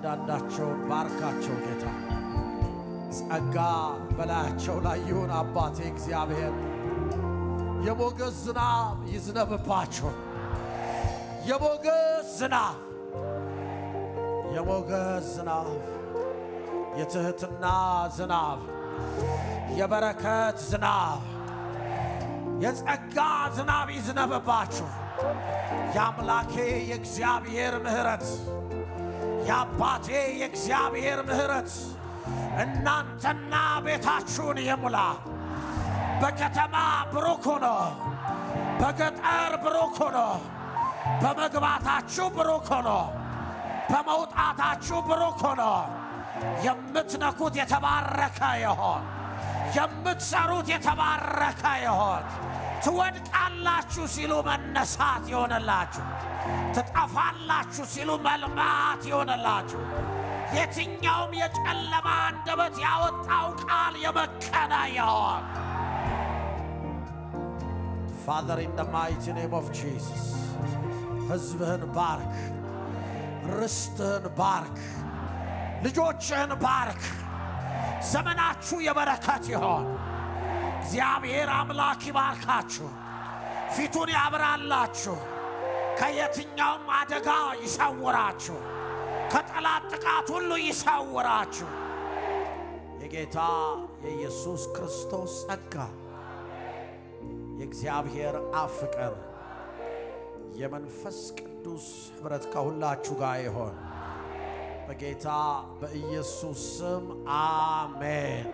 እያንዳንዳቸው ባርካቸው ጌታ ጸጋ በላያቸው ላይ ይሁን አባቴ እግዚአብሔር የሞገስ ዝናብ ይዝነብባቸው የሞገስ ዝናብ የትህትና ዝናብ የበረከት ዝናብ የጸጋ ዝናብ ይዝነብባችሁ የአምላኬ የእግዚአብሔር ምሕረት የአባቴ የእግዚአብሔር ምሕረት እናንተና ቤታችሁን ይሙላ በከተማ ብሩክ ሁኑ በገጠር ብሩክ ሁኑ በመግባታችሁ ብሩክ ሁኑ በመውጣታችሁ ብሩክ ሁኑ የምትነኩት የተባረከ ይሁን የምትሰሩት የተባረከ ይሁን ትወድቃላችሁ ሲሉ መነሳት ይሆንላችሁ ትጠፋላችሁ ሲሉ መልማት ይሆንላችሁ የትኛውም የጨለማ አንደበት ያወጣው ቃል የመከነ ይሁን Father in the mighty name of Jesus ሕዝብህን ባርክ ርስትህን ባርክ ልጆችህን ባርክ ዘመናችሁ የበረከት ይሁን እግዚአብሔር አምላክ ይባርካችሁ ፊቱን ያብራላችሁ ከየትኛውም አደጋ ይሰውራችሁ ከጠላት ጥቃት ሁሉ ይሰውራችሁ የጌታ የኢየሱስ ክርስቶስ ጸጋ የእግዚአብሔር አብ ፍቅር የመንፈስ ቅዱስ ኅብረት ከሁላችሁ ጋር ይሁን በጌታ በኢየሱስ ስም አሜን